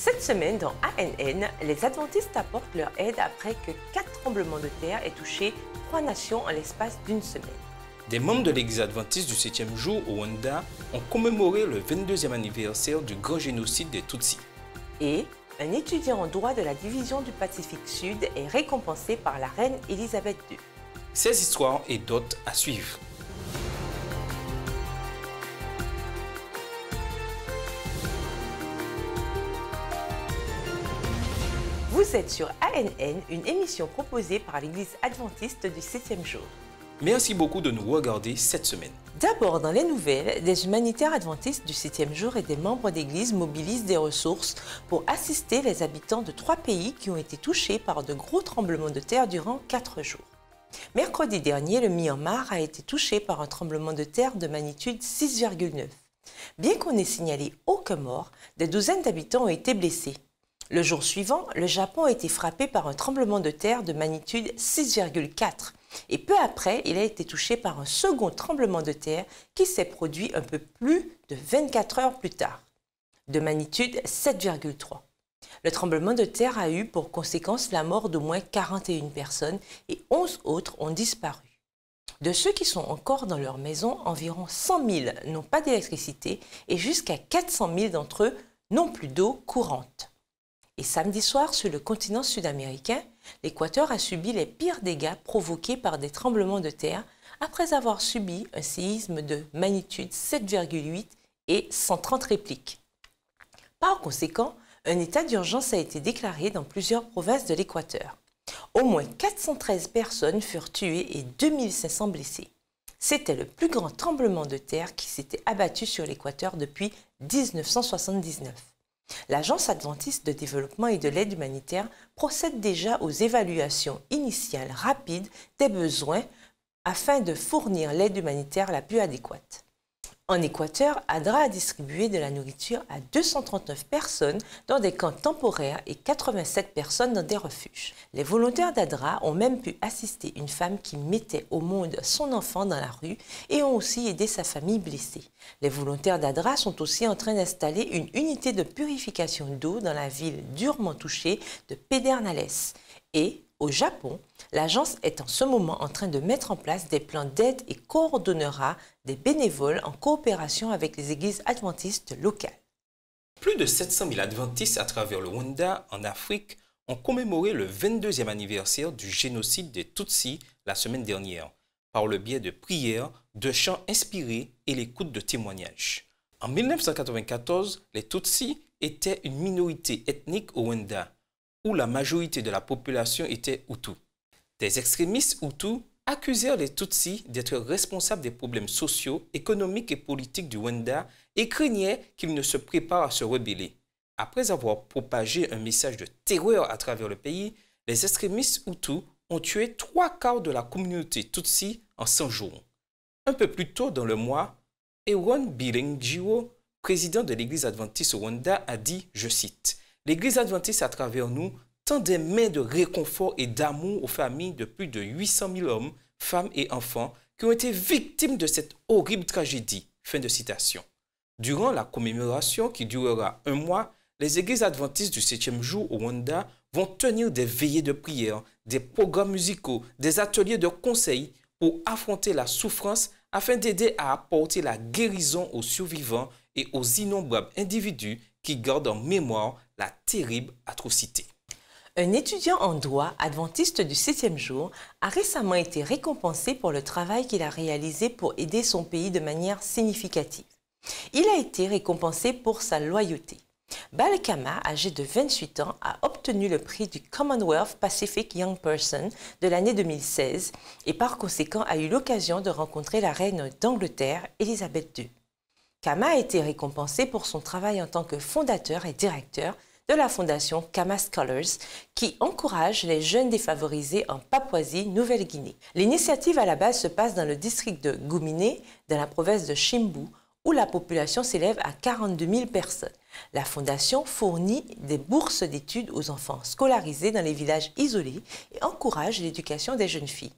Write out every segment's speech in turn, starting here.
Cette semaine, dans ANN, les adventistes apportent leur aide après que 4 tremblements de terre aient touché 3 nations en l'espace d'une semaine. Des membres de l'Église adventiste du 7e jour au Rwanda ont commémoré le 22e anniversaire du grand génocide des Tutsis. Et un étudiant en droit de la division du Pacifique Sud est récompensé par la reine Elisabeth II. Ces histoires et d'autres à suivre. Vous êtes sur ANN, une émission proposée par l'Église adventiste du 7e jour. Merci beaucoup de nous regarder cette semaine. D'abord, dans les nouvelles, des humanitaires adventistes du 7e jour et des membres d'église mobilisent des ressources pour assister les habitants de 3 pays qui ont été touchés par de gros tremblements de terre durant 4 jours. Mercredi dernier, le Myanmar a été touché par un tremblement de terre de magnitude 6,9. Bien qu'on n'ait signalé aucun mort, des douzaines d'habitants ont été blessés. Le jour suivant, le Japon a été frappé par un tremblement de terre de magnitude 6,4 et peu après, il a été touché par un second tremblement de terre qui s'est produit un peu plus de 24 heures plus tard, de magnitude 7,3. Le tremblement de terre a eu pour conséquence la mort d'au moins 41 personnes et 11 autres ont disparu. De ceux qui sont encore dans leur maison, environ 100 000 n'ont pas d'électricité et jusqu'à 400 000 d'entre eux n'ont plus d'eau courante. Et samedi soir, sur le continent sud-américain, l'Équateur a subi les pires dégâts provoqués par des tremblements de terre après avoir subi un séisme de magnitude 7,8 et 130 répliques. Par conséquent, un état d'urgence a été déclaré dans plusieurs provinces de l'Équateur. Au moins 413 personnes furent tuées et 2500 blessées. C'était le plus grand tremblement de terre qui s'était abattu sur l'Équateur depuis 1979. L'Agence adventiste de développement et de l'aide humanitaire procède déjà aux évaluations initiales rapides des besoins afin de fournir l'aide humanitaire la plus adéquate. En Équateur, ADRA a distribué de la nourriture à 239 personnes dans des camps temporaires et 87 personnes dans des refuges. Les volontaires d'ADRA ont même pu assister une femme qui mettait au monde son enfant dans la rue et ont aussi aidé sa famille blessée. Les volontaires d'ADRA sont aussi en train d'installer une unité de purification d'eau dans la ville durement touchée de Pedernales. Et au Japon, l'agence est en ce moment en train de mettre en place des plans d'aide et coordonnera des bénévoles en coopération avec les églises adventistes locales. Plus de 700 000 adventistes à travers le Rwanda, en Afrique, ont commémoré le 22e anniversaire du génocide des Tutsis la semaine dernière, par le biais de prières, de chants inspirés et l'écoute de témoignages. En 1994, les Tutsis étaient une minorité ethnique au Rwanda, où la majorité de la population était Hutu. Des extrémistes Hutus accusèrent les Tutsis d'être responsables des problèmes sociaux, économiques et politiques du Rwanda et craignaient qu'ils ne se préparent à se rebeller. Après avoir propagé un message de terreur à travers le pays, les extrémistes Hutus ont tué 3/4 de la communauté Tutsi en 100 jours. Un peu plus tôt dans le mois, Aaron Biringiro, président de l'Église adventiste au Rwanda, a dit, je cite, « L'Église adventiste à travers nous tend des mains de réconfort et d'amour aux familles de plus de 800 000 hommes, femmes et enfants qui ont été victimes de cette horrible tragédie. » Fin de citation. Durant la commémoration qui durera 1 mois, les églises adventistes du 7e jour au Rwanda vont tenir des veillées de prière, des programmes musicaux, des ateliers de conseil pour affronter la souffrance afin d'aider à apporter la guérison aux survivants et aux innombrables individus qui gardent en mémoire la terrible atrocité. Un étudiant en droit adventiste du 7e jour a récemment été récompensé pour le travail qu'il a réalisé pour aider son pays de manière significative. Il a été récompensé pour sa loyauté. Balkama, âgé de 28 ans, a obtenu le prix du Commonwealth Pacific Young Person de l'année 2016 et par conséquent a eu l'occasion de rencontrer la reine d'Angleterre, Elisabeth II. Kama a été récompensé pour son travail en tant que fondateur et directeur de la fondation Kama Scholars qui encourage les jeunes défavorisés en Papouasie-Nouvelle-Guinée. L'initiative à la base se passe dans le district de Gumine, dans la province de Chimbu, où la population s'élève à 42 000 personnes. La fondation fournit des bourses d'études aux enfants scolarisés dans les villages isolés et encourage l'éducation des jeunes filles.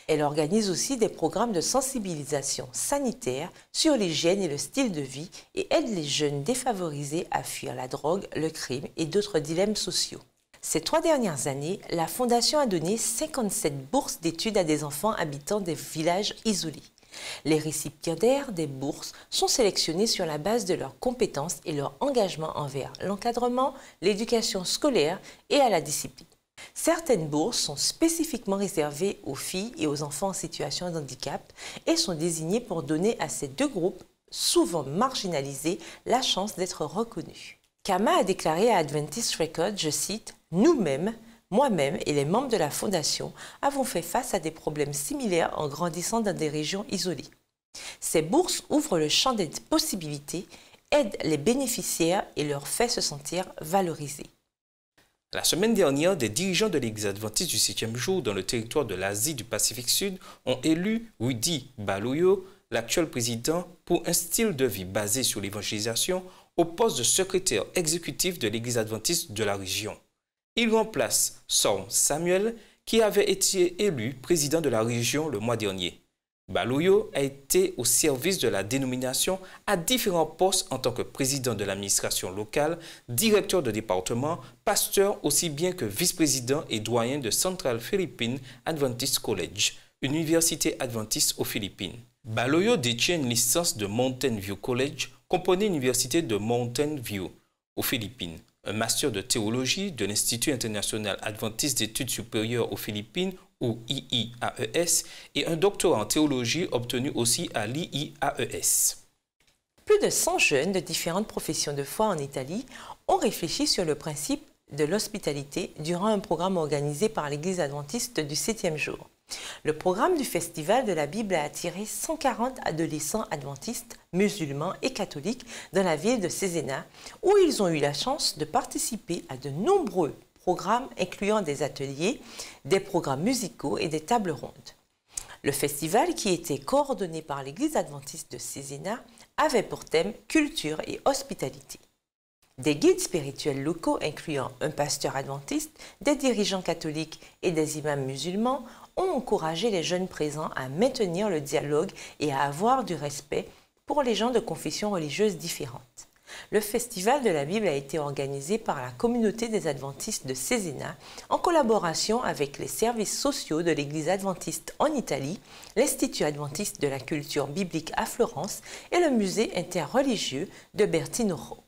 Elle organise aussi des programmes de sensibilisation sanitaire sur l'hygiène et le style de vie et aide les jeunes défavorisés à fuir la drogue, le crime et d'autres dilemmes sociaux. Ces 3 dernières années, la Fondation a donné 57 bourses d'études à des enfants habitant des villages isolés. Les récipiendaires des bourses sont sélectionnés sur la base de leurs compétences et leur engagement envers l'encadrement, l'éducation scolaire et à la discipline. Certaines bourses sont spécifiquement réservées aux filles et aux enfants en situation de handicap et sont désignées pour donner à ces deux groupes, souvent marginalisés, la chance d'être reconnus. Kama a déclaré à Adventist Records, je cite, « Nous-mêmes, moi-même et les membres de la Fondation avons fait face à des problèmes similaires en grandissant dans des régions isolées. Ces bourses ouvrent le champ des possibilités, aident les bénéficiaires et leur fait se sentir valorisés. » La semaine dernière, des dirigeants de l'Église adventiste du 7e jour dans le territoire de l'Asie du Pacifique Sud ont élu Rudy Baloyo, l'actuel président, pour un style de vie basé sur l'évangélisation, au poste de secrétaire exécutif de l'Église adventiste de la région. Il remplace Sorm Samuel, qui avait été élu président de la région le mois dernier. Baloyo a été au service de la dénomination à différents postes en tant que président de l'administration locale, directeur de département, pasteur aussi bien que vice-président et doyen de Central Philippine Adventist College, une université adventiste aux Philippines. Baloyo détient une licence de Mountain View College, comprenant l'université de Mountain View aux Philippines, un master de théologie de l'Institut international adventiste d'études supérieures aux Philippines, ou IIAES, et un doctorat en théologie obtenu aussi à l'IIAES. Plus de 100 jeunes de différentes professions de foi en Italie ont réfléchi sur le principe de l'hospitalité durant un programme organisé par l'Église adventiste du 7e jour. Le programme du Festival de la Bible a attiré 140 adolescents adventistes, musulmans et catholiques dans la ville de Cesena, où ils ont eu la chance de participer à de nombreux programmes incluant des ateliers, des programmes musicaux et des tables rondes. Le festival, qui était coordonné par l'Église adventiste de Cesena, avait pour thème culture et hospitalité. Des guides spirituels locaux incluant un pasteur adventiste, des dirigeants catholiques et des imams musulmans ont encouragé les jeunes présents à maintenir le dialogue et à avoir du respect pour les gens de confessions religieuses différentes. Le Festival de la Bible a été organisé par la communauté des adventistes de Cesena en collaboration avec les services sociaux de l'Église adventiste en Italie, l'Institut adventiste de la culture biblique à Florence et le musée interreligieux de Bertinoro.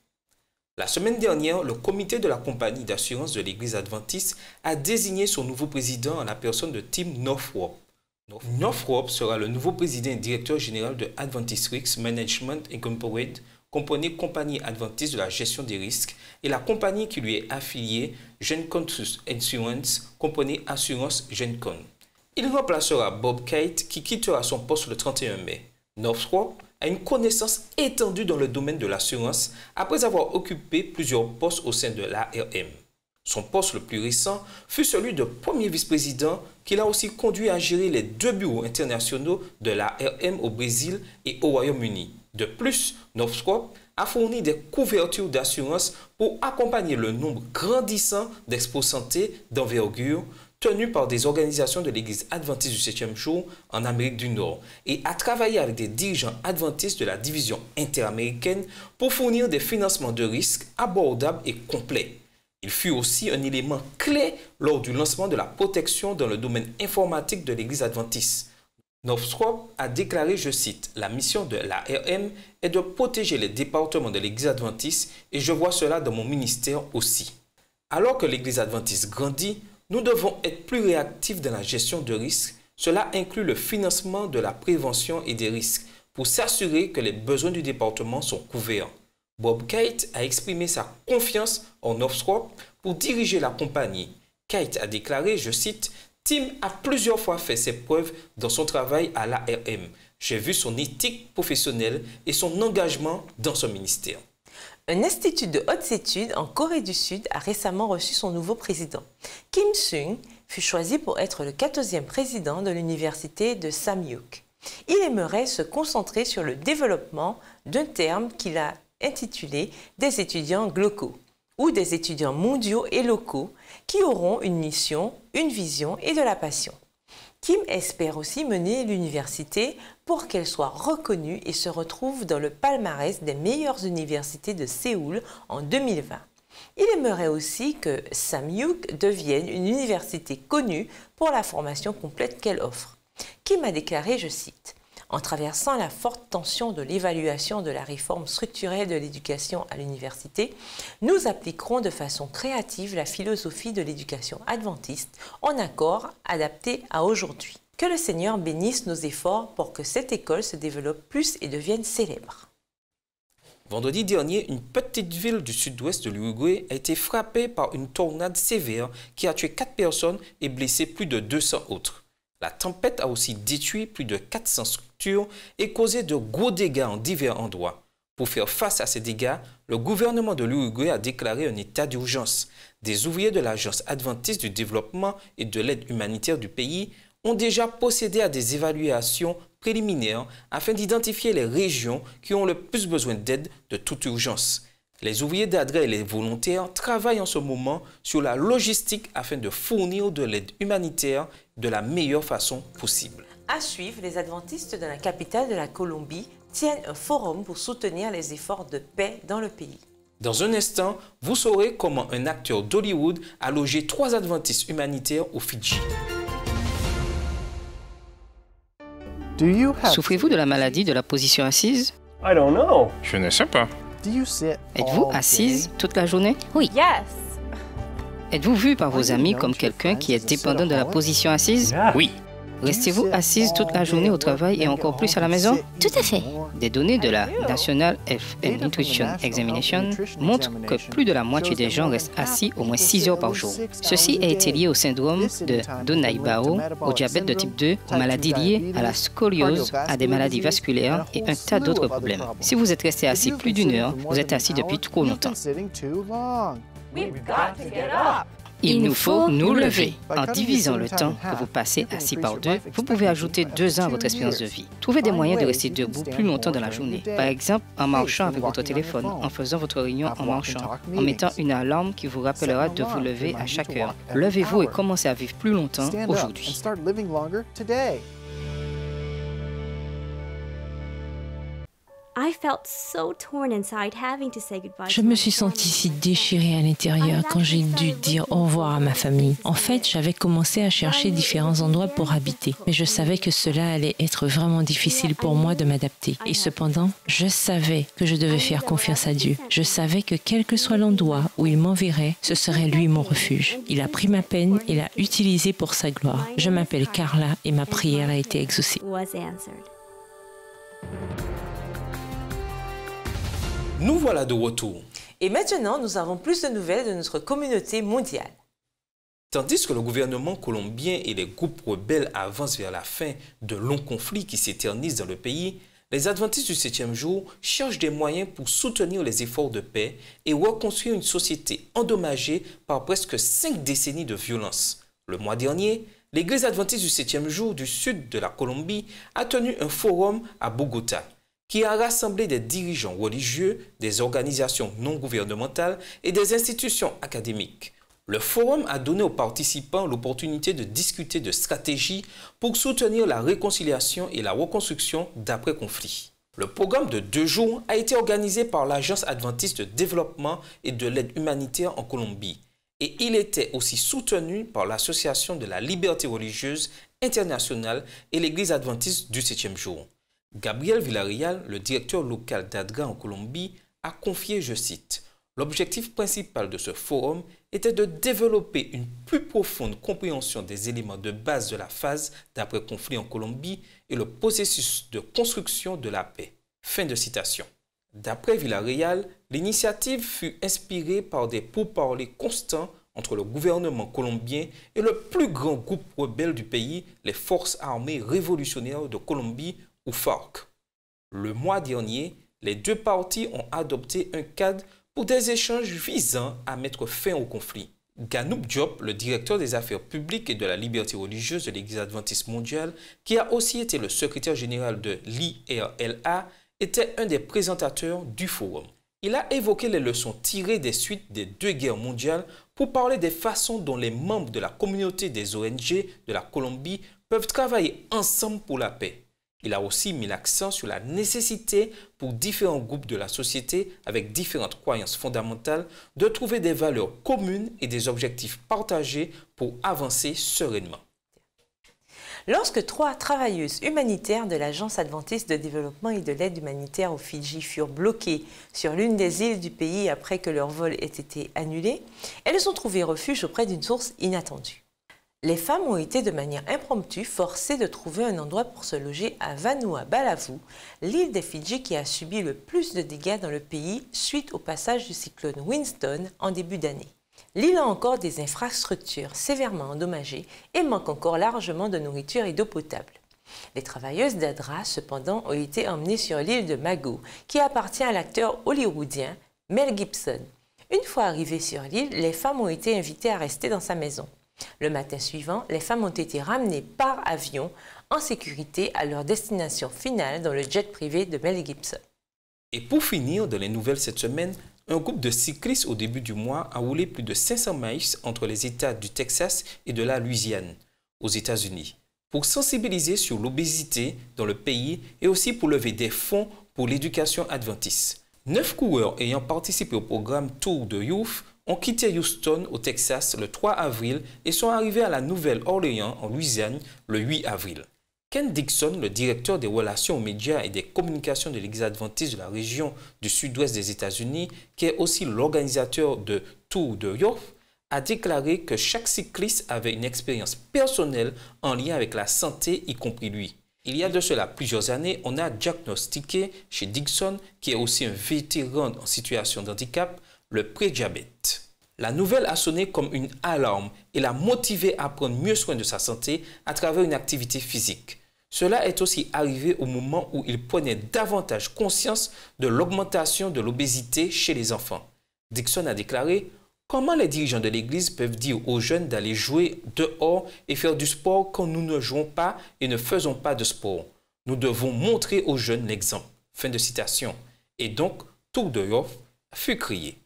La semaine dernière, le comité de la compagnie d'assurance de l'Église adventiste a désigné son nouveau président en la personne de Tim Northrop. Northrop sera le nouveau président et directeur général de Adventist Risk Management Incorporated, comprenait compagnie adventiste de la gestion des risques, et la compagnie qui lui est affiliée, Gencon Insurance, comprenait Assurance Gencon. Il remplacera Bob Kite qui quittera son poste le 31 mai. Northrop a une connaissance étendue dans le domaine de l'assurance après avoir occupé plusieurs postes au sein de l'ARM. Son poste le plus récent fut celui de premier vice-président qui l'a aussi conduit à gérer les 2 bureaux internationaux de l'ARM au Brésil et au Royaume-Uni. De plus, Northrop a fourni des couvertures d'assurance pour accompagner le nombre grandissant d'expos santé d'envergure tenus par des organisations de l'Église adventiste du 7e jour en Amérique du Nord et a travaillé avec des dirigeants adventistes de la division interaméricaine pour fournir des financements de risques abordables et complets. Il fut aussi un élément clé lors du lancement de la protection dans le domaine informatique de l'Église adventiste. Northrop a déclaré, je cite, « La mission de l'ARM est de protéger les départements de l'Église adventiste et je vois cela dans mon ministère aussi. Alors que l'Église adventiste grandit, nous devons être plus réactifs dans la gestion de risques. Cela inclut le financement de la prévention et des risques pour s'assurer que les besoins du département sont couverts. » Bob Kite a exprimé sa confiance en Northrop pour diriger la compagnie. Kite a déclaré, je cite, « Tim a plusieurs fois fait ses preuves dans son travail à l'ARM. J'ai vu son éthique professionnelle et son engagement dans son ministère. » Un institut de hautes études en Corée du Sud a récemment reçu son nouveau président. Kim Sung fut choisi pour être le 14e président de l'université de Samyuk. Il aimerait se concentrer sur le développement d'un terme qu'il a intitulé « des étudiants globaux » ou des étudiants mondiaux et locaux qui auront une mission, une vision et de la passion. Kim espère aussi mener l'université pour qu'elle soit reconnue et se retrouve dans le palmarès des meilleures universités de Séoul en 2020. Il aimerait aussi que Samyuk devienne une université connue pour la formation complète qu'elle offre. Kim a déclaré, je cite, « En traversant la forte tension de l'évaluation de la réforme structurelle de l'éducation à l'université, nous appliquerons de façon créative la philosophie de l'éducation adventiste en accord adapté à aujourd'hui. Que le Seigneur bénisse nos efforts pour que cette école se développe plus et devienne célèbre. » Vendredi dernier, une petite ville du sud-ouest de l'Uruguay a été frappée par une tornade sévère qui a tué 4 personnes et blessé plus de 200 autres. La tempête a aussi détruit plus de 400 structures et causé de gros dégâts en divers endroits. Pour faire face à ces dégâts, le gouvernement de l'Uruguay a déclaré un état d'urgence. Des ouvriers de l'Agence adventiste du développement et de l'aide humanitaire du pays ont déjà procédé à des évaluations préliminaires afin d'identifier les régions qui ont le plus besoin d'aide de toute urgence. Les ouvriers d'ADRA et les volontaires travaillent en ce moment sur la logistique afin de fournir de l'aide humanitaire de la meilleure façon possible. À suivre, les adventistes de la capitale de la Colombie tiennent un forum pour soutenir les efforts de paix dans le pays. Dans un instant, vous saurez comment un acteur d'Hollywood a logé 3 adventistes humanitaires aux Fidji. Souffrez-vous de la maladie de la position assise? Je ne sais pas. Êtes-vous assise toute la journée? Oui. Êtes-vous vu par vos amis comme quelqu'un qui est dépendant de la position assise? Oui. Restez-vous assise toute la journée au travail et encore plus à la maison? Tout à fait. Des données de la National Health and Nutrition Examination montrent que plus de la moitié des gens restent assis au moins 6 heures par jour. Ceci a été lié au syndrome de Donnai-Barrow, au diabète de type 2, aux maladies liées à la scoliose, à des maladies vasculaires et un tas d'autres problèmes. Si vous êtes resté assis plus d'1 heure, vous êtes assis depuis trop longtemps. Il nous faut nous lever. En divisant le temps que vous passez assis par 2, vous pouvez ajouter 2 ans à votre espérance de vie. Trouvez des moyens de rester debout plus longtemps dans la journée. Par exemple, en marchant avec votre téléphone, en faisant votre réunion en marchant, en mettant une alarme qui vous rappellera de vous lever à chaque heure. Levez-vous et commencez à vivre plus longtemps aujourd'hui. Je me suis sentie si déchirée à l'intérieur quand j'ai dû dire au revoir à ma famille. En fait, j'avais commencé à chercher différents endroits pour habiter, mais je savais que cela allait être vraiment difficile pour moi de m'adapter. Et cependant, je savais que je devais faire confiance à Dieu. Je savais que quel que soit l'endroit où il m'enverrait, ce serait lui mon refuge. Il a pris ma peine et l'a utilisée pour sa gloire. Je m'appelle Carla et ma prière a été exaucée. Nous voilà de retour. Et maintenant, nous avons plus de nouvelles de notre communauté mondiale. Tandis que le gouvernement colombien et les groupes rebelles avancent vers la fin de longs conflits qui s'éternisent dans le pays, les adventistes du 7e jour cherchent des moyens pour soutenir les efforts de paix et reconstruire une société endommagée par presque 5 décennies de violence. Le mois dernier, l'Église adventiste du 7e jour du sud de la Colombie a tenu un forum à Bogota, qui a rassemblé des dirigeants religieux, des organisations non gouvernementales et des institutions académiques. Le forum a donné aux participants l'opportunité de discuter de stratégies pour soutenir la réconciliation et la reconstruction d'après-conflit. Le programme de 2 jours a été organisé par l'Agence adventiste de développement et de l'aide humanitaire en Colombie et il était aussi soutenu par l'Association de la liberté religieuse internationale et l'Église adventiste du 7e jour. Gabriel Villarreal, le directeur local d'ADRA en Colombie, a confié, je cite, « L'objectif principal de ce forum était de développer une plus profonde compréhension des éléments de base de la phase d'après-conflit en Colombie et le processus de construction de la paix. » Fin de citation. D'après Villarreal, l'initiative fut inspirée par des pourparlers constants entre le gouvernement colombien et le plus grand groupe rebelle du pays, les Forces armées révolutionnaires de Colombie, ou FARC. Le mois dernier, les 2 parties ont adopté un cadre pour des échanges visant à mettre fin au conflit. Ganoub Diop, le directeur des affaires publiques et de la liberté religieuse de l'Église adventiste mondiale, qui a aussi été le secrétaire général de l'IRLA, était un des présentateurs du forum. Il a évoqué les leçons tirées des suites des 2 guerres mondiales pour parler des façons dont les membres de la communauté des ONG de la Colombie peuvent travailler ensemble pour la paix. Il a aussi mis l'accent sur la nécessité pour différents groupes de la société avec différentes croyances fondamentales de trouver des valeurs communes et des objectifs partagés pour avancer sereinement. Lorsque 3 travailleuses humanitaires de l'Agence adventiste de développement et de l'aide humanitaire aux Fidji furent bloquées sur l'une des îles du pays après que leur vol ait été annulé, elles ont trouvé refuge auprès d'une source inattendue. Les femmes ont été de manière impromptue forcées de trouver un endroit pour se loger à Vanuatu, l'île des Fidji qui a subi le plus de dégâts dans le pays suite au passage du cyclone Winston en début d'année. L'île a encore des infrastructures sévèrement endommagées et manque encore largement de nourriture et d'eau potable. Les travailleuses d'Adra, cependant, ont été emmenées sur l'île de Mago, qui appartient à l'acteur hollywoodien Mel Gibson. Une fois arrivées sur l'île, les femmes ont été invitées à rester dans sa maison. Le matin suivant, les femmes ont été ramenées par avion en sécurité à leur destination finale dans le jet privé de Mel Gibson. Et pour finir, dans les nouvelles cette semaine, un groupe de cyclistes au début du mois a roulé plus de 500 miles entre les États du Texas et de la Louisiane, aux États-Unis, pour sensibiliser sur l'obésité dans le pays et aussi pour lever des fonds pour l'éducation adventiste. 9 coureurs ayant participé au programme Tour de Youth ont quitté Houston au Texas le 3 avril et sont arrivés à la Nouvelle-Orléans en Louisiane le 8 avril. Ken Dixon, le directeur des relations aux médias et des communications de l'Église adventiste de la région du sud-ouest des États-Unis, qui est aussi l'organisateur de Tour de Youth, a déclaré que chaque cycliste avait une expérience personnelle en lien avec la santé, y compris lui. Il y a de cela plusieurs années, on a diagnostiqué chez Dixon, qui est aussi un vétéran en situation de handicap, le prédiabète. La nouvelle a sonné comme une alarme et l'a motivé à prendre mieux soin de sa santé à travers une activité physique. Cela est aussi arrivé au moment où il prenait davantage conscience de l'augmentation de l'obésité chez les enfants. Dixon a déclaré « Comment les dirigeants de l'Église peuvent dire aux jeunes d'aller jouer dehors et faire du sport quand nous ne jouons pas et ne faisons pas de sport? Nous devons montrer aux jeunes l'exemple. » Fin de citation. Et donc, Tour de Youth fut créé.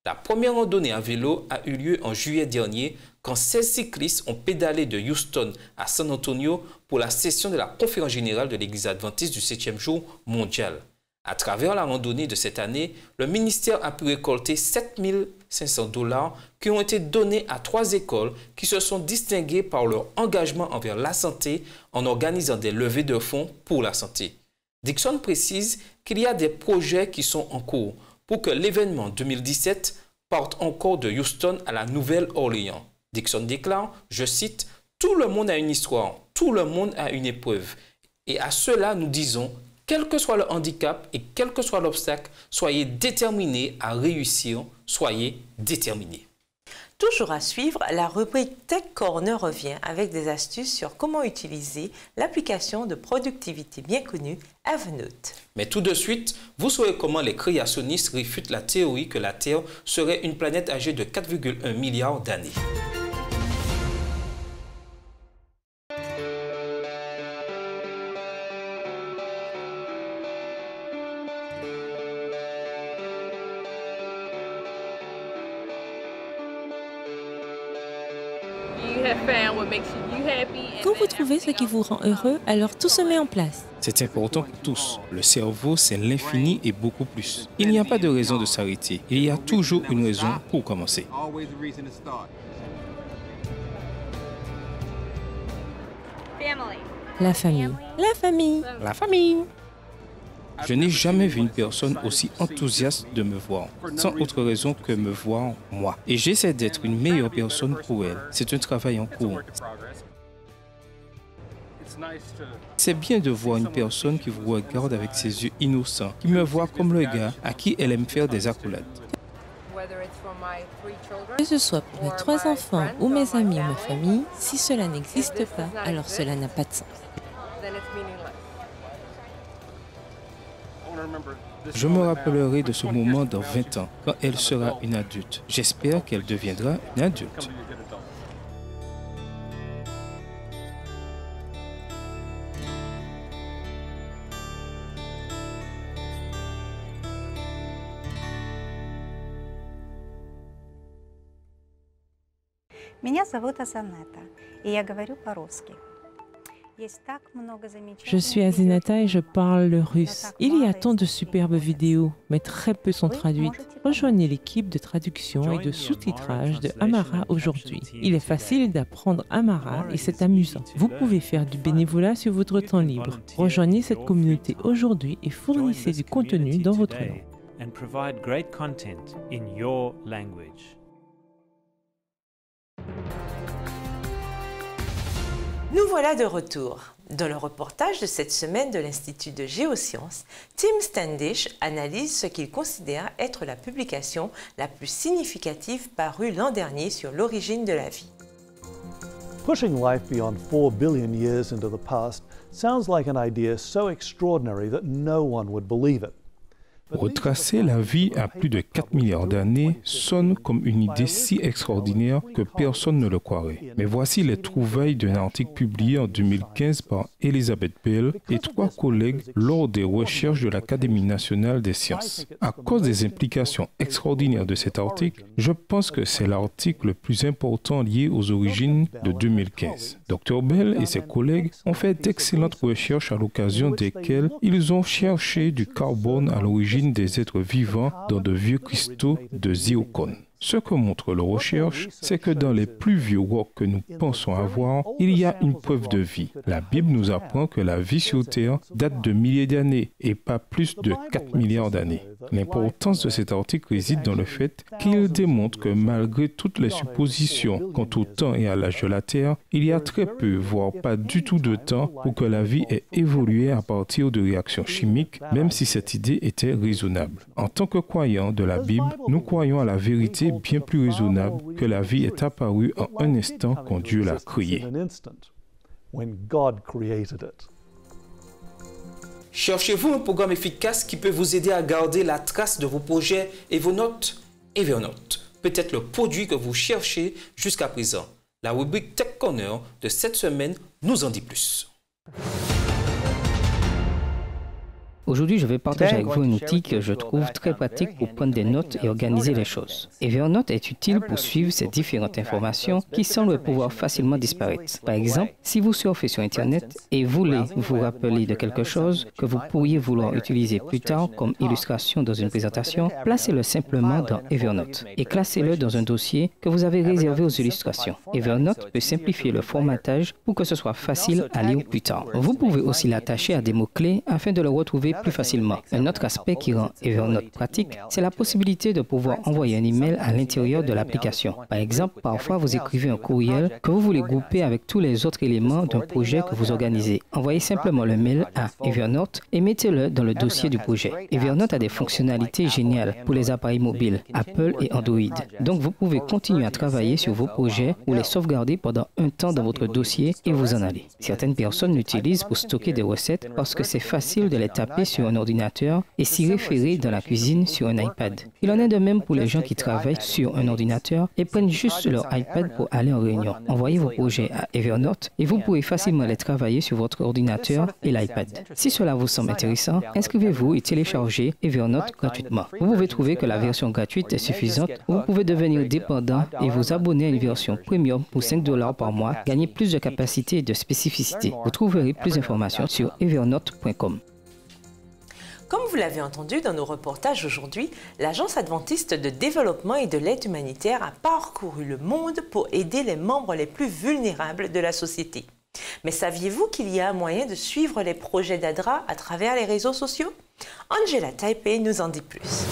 La première randonnée à vélo a eu lieu en juillet dernier quand 16 cyclistes ont pédalé de Houston à San Antonio pour la session de la conférence générale de l'Église adventiste du 7e jour mondial. À travers la randonnée de cette année, le ministère a pu récolter 7 500 $ qui ont été donnés à 3 écoles qui se sont distinguées par leur engagement envers la santé en organisant des levées de fonds pour la santé. Dixon précise qu'il y a des projets qui sont en cours pour que l'événement 2017 parte encore de Houston à la Nouvelle-Orléans. Dixon déclare, je cite, « Tout le monde a une histoire, tout le monde a une épreuve. Et à cela, nous disons, quel que soit le handicap et quel que soit l'obstacle, soyez déterminés à réussir, soyez déterminés. » Toujours à suivre, la rubrique Tech Corner revient avec des astuces sur comment utiliser l'application de productivité bien connue Evernote. Mais tout de suite, vous saurez comment les créationnistes réfutent la théorie que la Terre serait une planète âgée de 4,1 milliards d'années. Quand vous trouvez ce qui vous rend heureux, alors tout se met en place. C'est important pour tous. Le cerveau, c'est l'infini et beaucoup plus. Il n'y a pas de raison de s'arrêter. Il y a toujours une raison pour commencer. La famille. La famille. La famille. Je n'ai jamais vu une personne aussi enthousiaste de me voir, sans autre raison que me voir moi. Et j'essaie d'être une meilleure personne pour elle. C'est un travail en cours. C'est bien de voir une personne qui vous regarde avec ses yeux innocents, qui me voit comme le gars à qui elle aime faire des accolades. Que ce soit pour mes 3 enfants ou mes amis ou ma famille, si cela n'existe pas, alors cela n'a pas de sens. Je me rappellerai de ce moment dans 20 ans, quand elle sera une adulte. J'espère qu'elle deviendra une adulte. Меня зовут Азанетта, и я говорю по-русски. Je suis Azinata et je parle le russe. Il y a tant de superbes vidéos, mais très peu sont traduites. Rejoignez l'équipe de traduction et de sous-titrage de Amhara aujourd'hui. Il est facile d'apprendre Amhara et c'est amusant. Vous pouvez faire du bénévolat sur votre temps libre. Rejoignez cette communauté aujourd'hui et fournissez du contenu dans votre langue. Nous voilà de retour. Dans le reportage de cette semaine de l'Institut de géosciences, Tim Standish analyse ce qu'il considère être la publication la plus significative parue l'an dernier sur l'origine de la vie. Pushing life beyond 4 billion years into the past sounds like an idea so extraordinary that no one would believe it. Retracer la vie à plus de 4 milliards d'années sonne comme une idée si extraordinaire que personne ne le croirait. Mais voici les trouvailles d'un article publié en 2015 par Elizabeth Bell et 3 collègues lors des recherches de l'Académie nationale des sciences. À cause des implications extraordinaires de cet article, je pense que c'est l'article le plus important lié aux origines de 2015. Dr Bell et ses collègues ont fait d'excellentes recherches à l'occasion desquelles ils ont cherché du carbone à l'origine des êtres vivants dans de vieux cristaux de zircone. Ce que montre leur recherche, c'est que dans les plus vieux rocs que nous pensons avoir, il y a une preuve de vie. La Bible nous apprend que la vie sur Terre date de milliers d'années et pas plus de 4 milliards d'années. L'importance de cet article réside dans le fait qu'il démontre que malgré toutes les suppositions quant au temps et à l'âge de la Terre, il y a très peu, voire pas du tout de temps pour que la vie ait évolué à partir de réactions chimiques, même si cette idée était raisonnable. En tant que croyants de la Bible, nous croyons à la vérité bien plus raisonnable que la vie est apparue en un instant quand Dieu l'a créée. Cherchez-vous un programme efficace qui peut vous aider à garder la trace de vos projets et vos notes? Evernote peut être le produit que vous cherchez jusqu'à présent. La rubrique Tech Corner de cette semaine nous en dit plus. Aujourd'hui, je vais partager avec vous un outil que je trouve très pratique pour prendre des notes et organiser les choses. Evernote est utile pour suivre ces différentes informations qui semblent pouvoir facilement disparaître. Par exemple, si vous surfez sur Internet et voulez vous rappeler de quelque chose que vous pourriez vouloir utiliser plus tard comme illustration dans une présentation, placez-le simplement dans Evernote et classez-le dans un dossier que vous avez réservé aux illustrations. Evernote peut simplifier le formatage pour que ce soit facile à lire plus tard. Vous pouvez aussi l'attacher à des mots-clés afin de le retrouver plus facilement. Un autre aspect qui rend Evernote pratique, c'est la possibilité de pouvoir envoyer un email à l'intérieur de l'application. Par exemple, parfois vous écrivez un courriel que vous voulez grouper avec tous les autres éléments d'un projet que vous organisez. Envoyez simplement le mail à Evernote et mettez-le dans le dossier du projet. Evernote a des fonctionnalités géniales pour les appareils mobiles, Apple et Android. Donc vous pouvez continuer à travailler sur vos projets ou les sauvegarder pendant un temps dans votre dossier et vous en aller. Certaines personnes l'utilisent pour stocker des recettes parce que c'est facile de les taper sur un ordinateur et s'y référer dans la cuisine sur un iPad. Il en est de même pour les gens qui travaillent sur un ordinateur et prennent juste leur iPad pour aller en réunion. Envoyez vos projets à Evernote et vous pourrez facilement les travailler sur votre ordinateur et l'iPad. Si cela vous semble intéressant, inscrivez-vous et téléchargez Evernote gratuitement. Vous pouvez trouver que la version gratuite est suffisante ou vous pouvez devenir dépendant et vous abonner à une version premium pour $5 par mois, gagner plus de capacité et de spécificité. Vous trouverez plus d'informations sur evernote.com. Comme vous l'avez entendu dans nos reportages aujourd'hui, l'Agence adventiste de développement et de l'aide humanitaire a parcouru le monde pour aider les membres les plus vulnérables de la société. Mais saviez-vous qu'il y a un moyen de suivre les projets d'ADRA à travers les réseaux sociaux? Angela Taipei nous en dit plus.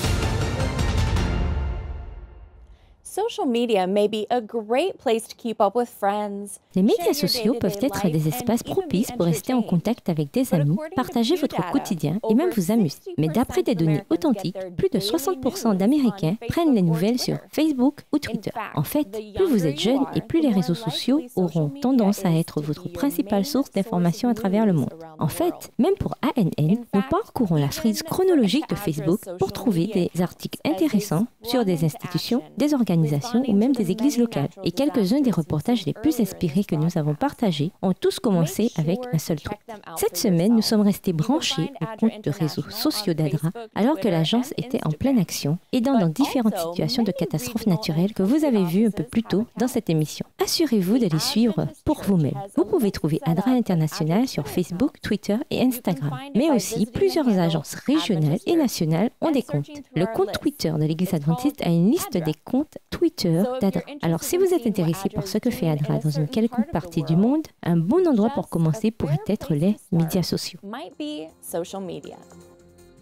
Les médias sociaux peuvent être des espaces propices pour rester en contact avec des amis, partager votre quotidien et même vous amuser. Mais d'après des données authentiques, plus de 60% d'Américains prennent les nouvelles sur Facebook ou Twitter. En fait, plus vous êtes jeune et plus les réseaux sociaux auront tendance à être votre principale source d'information à travers le monde. En fait, même pour ANN, nous parcourons la frise chronologique de Facebook pour trouver des articles intéressants sur des institutions, des organismes organisations ou même des églises locales. Et quelques-uns des reportages les plus inspirés que nous avons partagés ont tous commencé avec un seul truc. Cette semaine, nous sommes restés branchés aux comptes de réseaux sociaux d'ADRA alors que l'agence était en pleine action, aidant dans différentes situations de catastrophes naturelles que vous avez vues un peu plus tôt dans cette émission. Assurez-vous de les suivre pour vous-même. Vous pouvez trouver ADRA International sur Facebook, Twitter et Instagram. Mais aussi, plusieurs agences régionales et nationales ont des comptes. Le compte Twitter de l'Église adventiste a une liste des comptes Twitter d'ADRA. Alors, si vous êtes intéressé par ce que fait ADRA dans une quelconque partie du monde, un bon endroit pour commencer pourrait être les médias sociaux.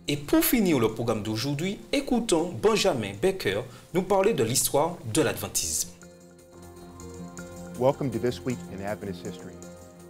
Et pour finir le programme d'aujourd'hui, écoutons Benjamin Becker nous parler de l'histoire de l'adventisme. Welcome to This Week in Adventist History.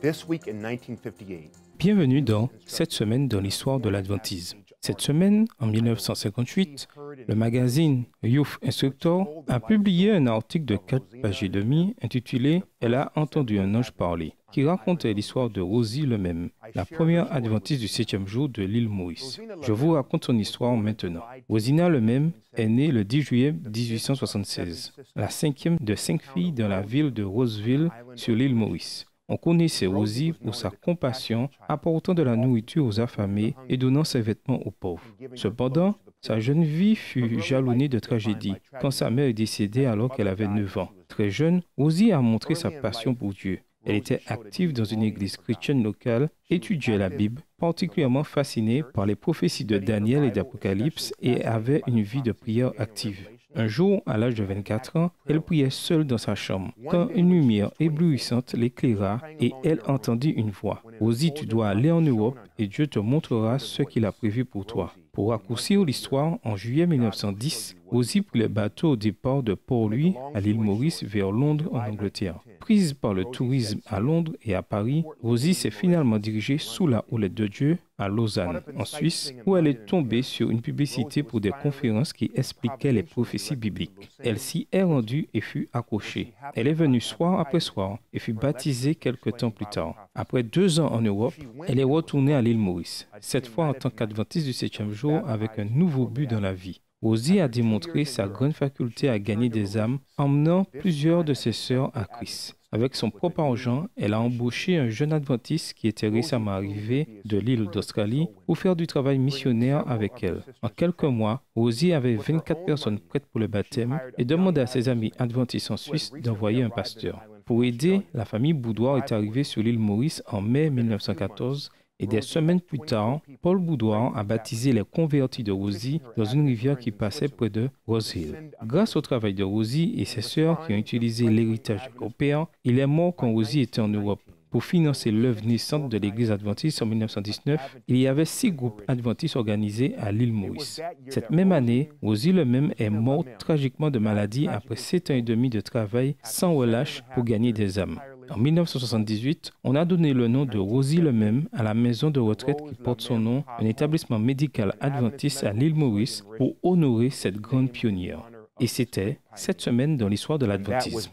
This week in 1958. Bienvenue dans cette semaine dans l'histoire de l'adventisme. Cette semaine, en 1958, le magazine Youth Instructor a publié un article de 4 pages et demie intitulé « Elle a entendu un ange parler », qui racontait l'histoire de Rosie Lemem, la première adventiste du 7e jour de l'île Maurice. Je vous raconte son histoire maintenant. Rosina Lemem est née le 10 juillet 1876, la cinquième de 5 filles dans la ville de Roseville sur l'île Maurice. On connaissait Rosie pour sa compassion, apportant de la nourriture aux affamés et donnant ses vêtements aux pauvres. Cependant, sa jeune vie fut jalonnée de tragédies quand sa mère est décédée alors qu'elle avait 9 ans. Très jeune, Rosie a montré sa passion pour Dieu. Elle était active dans une église chrétienne locale, étudiait la Bible, particulièrement fascinée par les prophéties de Daniel et d'Apocalypse et avait une vie de prière active. Un jour, à l'âge de 24 ans, elle priait seule dans sa chambre, quand une lumière éblouissante l'éclaira et elle entendit une voix. « Rosie, tu dois aller en Europe et Dieu te montrera ce qu'il a prévu pour toi. » Pour raccourcir l'histoire, en juillet 1910, Rosie prit le bateau au départ de Port-Louis à l'île Maurice vers Londres en Angleterre. Prise par le tourisme à Londres et à Paris, Rosie s'est finalement dirigée sous la houlette de Dieu à Lausanne, en Suisse, où elle est tombée sur une publicité pour des conférences qui expliquaient les prophéties bibliques. Elle s'y est rendue et fut accrochée. Elle est venue soir après soir et fut baptisée quelque temps plus tard. Après 2 ans en Europe, elle est retournée à l'île Maurice, cette fois en tant qu'adventiste du 7e jour avec un nouveau but dans la vie. Rosie a démontré sa grande faculté à gagner des âmes, emmenant plusieurs de ses sœurs à Christ. Avec son propre argent, elle a embauché un jeune adventiste qui était récemment arrivé de l'île d'Australie pour faire du travail missionnaire avec elle. En quelques mois, Rosie avait 24 personnes prêtes pour le baptême et demandait à ses amis adventistes en Suisse d'envoyer un pasteur. Pour aider, la famille Boudoir est arrivée sur l'île Maurice en mai 1914 et des semaines plus tard, Paul Boudoir a baptisé les convertis de Rosie dans une rivière qui passait près de Rosehill. Grâce au travail de Rosie et ses sœurs qui ont utilisé l'héritage de leur père, il est mort quand Rosie était en Europe. Pour financer l'œuvre naissante de l'Église adventiste en 1919, il y avait 6 groupes adventistes organisés à l'île Maurice. Cette même année, Rosie Lemem est morte tragiquement de maladie après 7 ans et demi de travail sans relâche pour gagner des âmes. En 1978, on a donné le nom de Rosie Lemem à la maison de retraite qui porte son nom, un établissement médical adventiste à l'île Maurice, pour honorer cette grande pionnière. Et c'était cette semaine dans l'histoire de l'adventisme.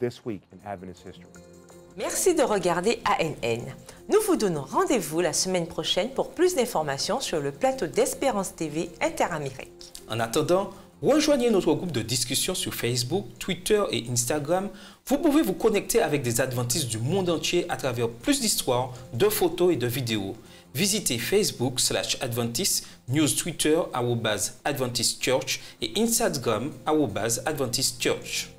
Merci de regarder ANN. Nous vous donnons rendez-vous la semaine prochaine pour plus d'informations sur le plateau d'Espérance TV Interamérique. En attendant, rejoignez notre groupe de discussion sur Facebook, Twitter et Instagram. Vous pouvez vous connecter avec des adventistes du monde entier à travers plus d'histoires, de photos et de vidéos. Visitez Facebook/Adventist, News Twitter @AdventistChurch et Instagram @AdventistChurch.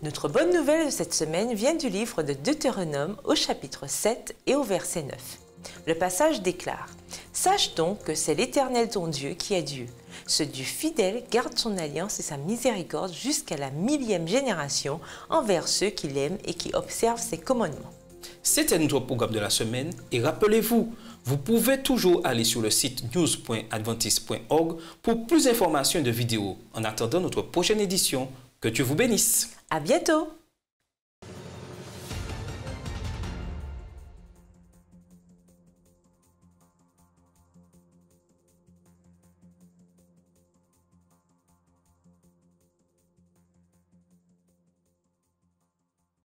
Notre bonne nouvelle de cette semaine vient du livre de Deutéronome au chapitre 7 et au verset 9. Le passage déclare « Sache donc que c'est l'Éternel ton Dieu qui est Dieu. Ce Dieu fidèle garde son alliance et sa miséricorde jusqu'à la 1000e génération envers ceux qui l'aiment et qui observent ses commandements. » C'était notre programme de la semaine et rappelez-vous, vous pouvez toujours aller sur le site news.adventist.org pour plus d'informations et de vidéos. En attendant notre prochaine édition, que Dieu vous bénisse. À bientôt!